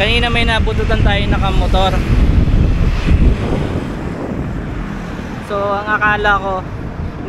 Kanina may nabututan tayo nakamotor. So ang akala ko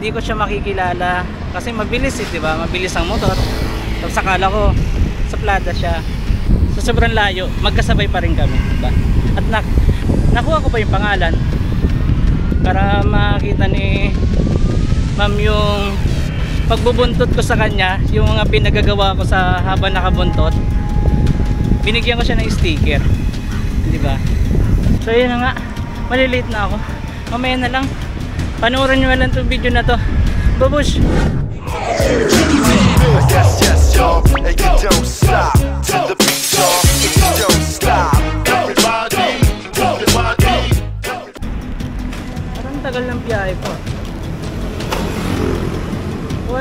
hindi ko siya makikilala kasi mabilis eh, diba? Mabilis ang motor. Tapos akala ko suplada siya. So sobrang layo, magkasabay pa rin kami, diba? At nakuha ko pa yung pangalan para makita ni ma'am yung pagbubuntot ko sa kanya, yung mga pinagagawa ko sa habang nakabuntot. Binigyan ko siya ng sticker, diba? So yun na nga, malilate na ako. Mamaya na lang, panoorin nyo lang itong video na to. Babush! Yes, y'all, and you don't stop to the beat, y'all, and you don't stop. Everybody, everybody. Parang tagal ng biyahe po.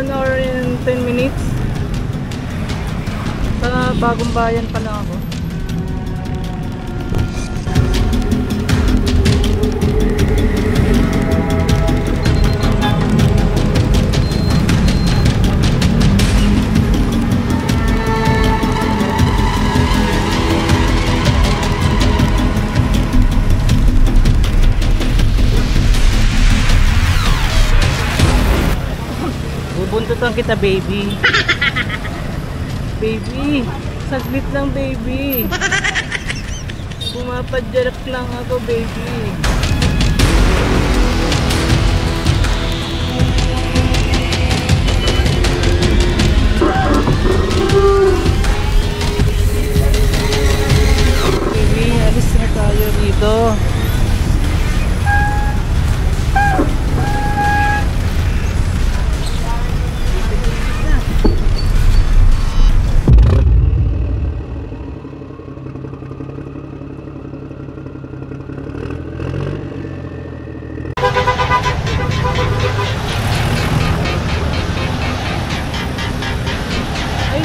1 hour and 10 minutes. Sa Bagong Bayan pa lang ako. Bubuntutan kita, baby. Baby, saglit lang, baby. Pumapadyarak lang ako, baby. Baby, alis na tayo dito.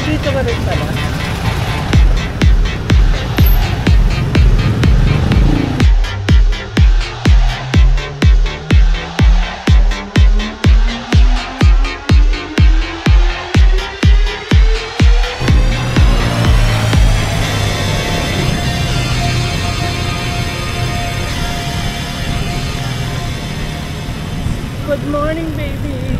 Dito ka rin pala. Good morning, baby.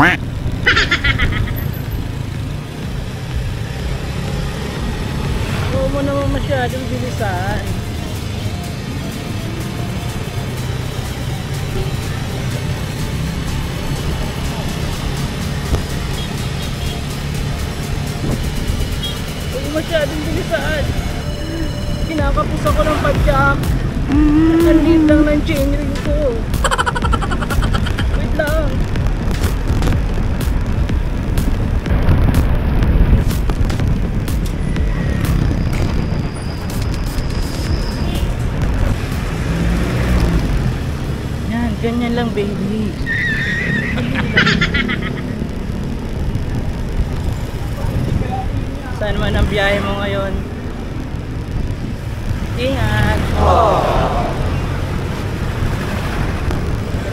Huwag mo naman masyadong bilisan. Huwag mo masyadong bilisan. Kinakapos ako ng padyak. Nandit lang ng chainring ko. Wait lang. Ganyan lang, baby. Saan man ang biyahe mo ngayon? Ingat.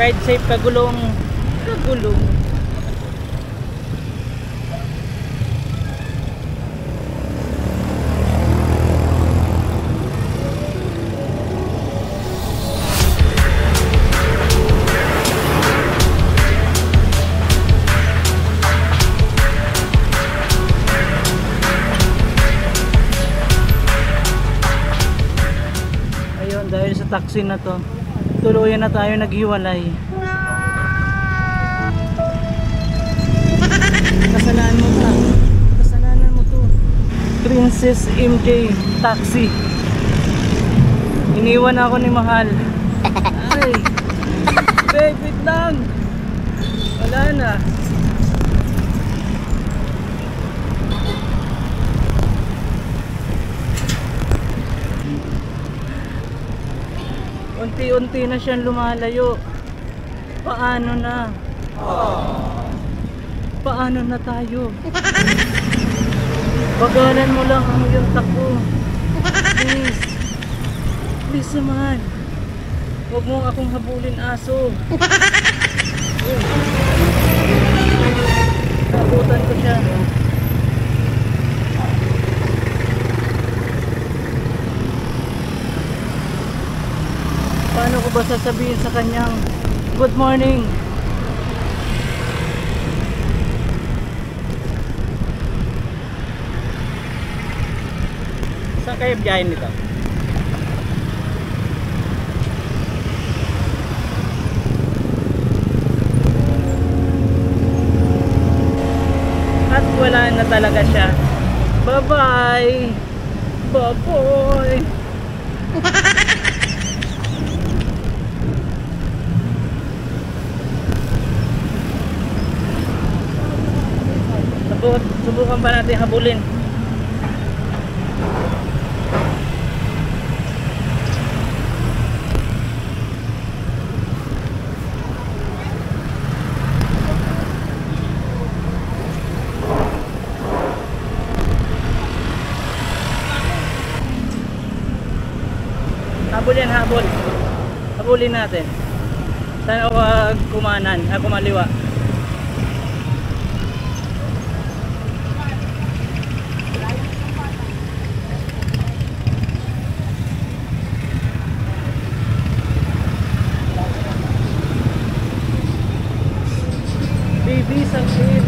Ride safe, kagulong. Kagulong. Dahil sa taxi na to, tuluyan na tayo naghiwalay. Kasalanan mo to. Kasalanan mo to. Princess MJ Taxi. Iniwan ako ni Mahal. Ay, babe, wait lang. Wala na. Unti-unti na siyang lumalayo. Paano na? Paano na tayo? Pagalan mo lang ang iyong takbo. Please. Please naman. Huwag mo akong habulin, aso. Nabutan ko siya. ba sasabihin sa kanyang good morning? Saan kayo biyahin nito? At wala na talaga siya. Bye bye. Bye bye. Subukan pa natin habulin. Habol yan, habol. Habulin natin. Sana huwag kumanan, kumaliwa. Baby, sakit.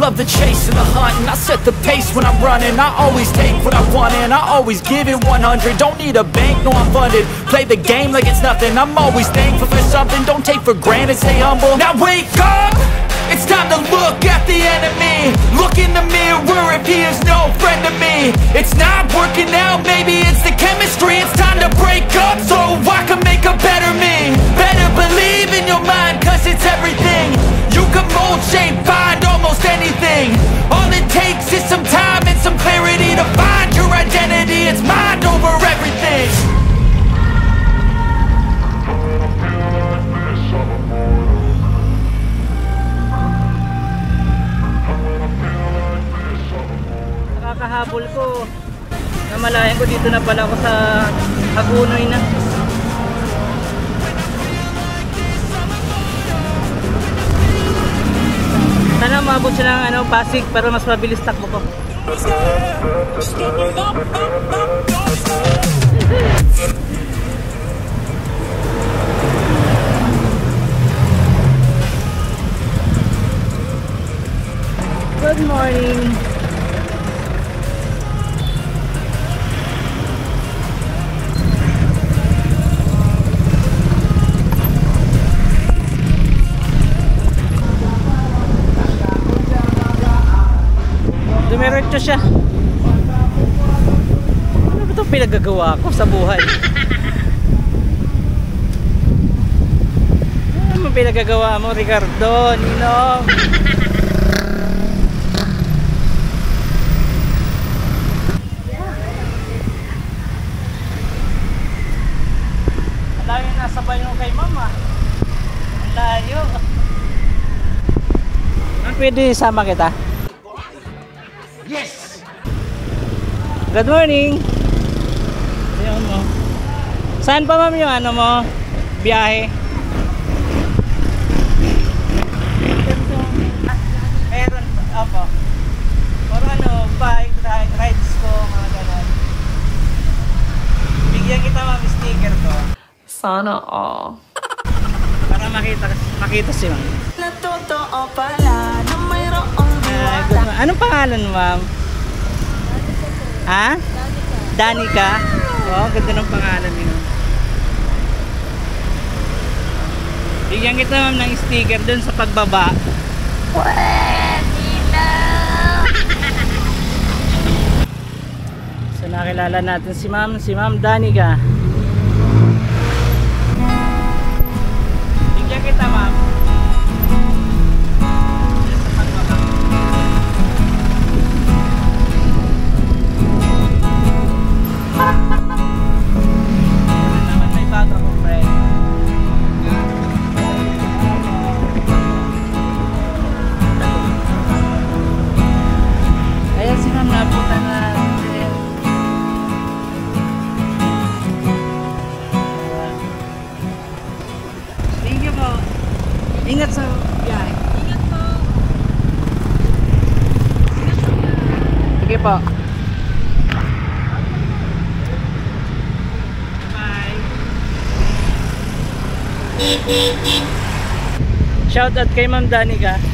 Love the chase and the hunt, and I set the pace when I'm running. I always take what I want and I always give it 100. Don't need a bank, no I'm funded. Play the game like it's nothing. I'm always thankful for something. Don't take for granted, stay humble. Now wake up! It's time to look at the enemy. Look in the mirror if he is no friend to me. It's not working out, maybe it's the chemistry. It's time to break up so I can make a better me. Better believe in your mind, cause it's everything. You can mold, shape, find almost anything. All it takes is some time and some clarity to find your identity. It's mind over everything. Nakakahabol ko. Namalayan ko dito na pala ako sa Hagunoy na. Sana maabot siya ng Pasig para mas mabilis takbo ko. Good morning. Dumiretso siya. Ano ba itong pinagagawa ko sa buhay? Ano ba pinagagawa mo, Ricardo? Ninong? Ang layo nasa bayo kay mama. Ang layo. Pwede sama kita? Yes! Good morning. Ayun mo. Saan pa ma'am yung ano mo? Biyahe? Meron. Opo. Or ano, bike, rides ko, mga ganon. Bigyan kita ma'am sticker ko. Sana all. Para makita si ma'am. Natotoo pala na mayroong Anong pangalan mo ma'am? Ha? Danica. Oh, ganda ng pangalan niyo. Bigyan kita ma'am ng sticker dun sa pagbaba. So nakilala natin si Ma'am Danica. Bigyan kita, Ma'am. Naman may bago akong friend. Ayan si Ma'am, napunta natin. Thank you po. Ingat sa biyahe. Ingat po. Sige po. Bye. Shout out kay Ma'am Danica.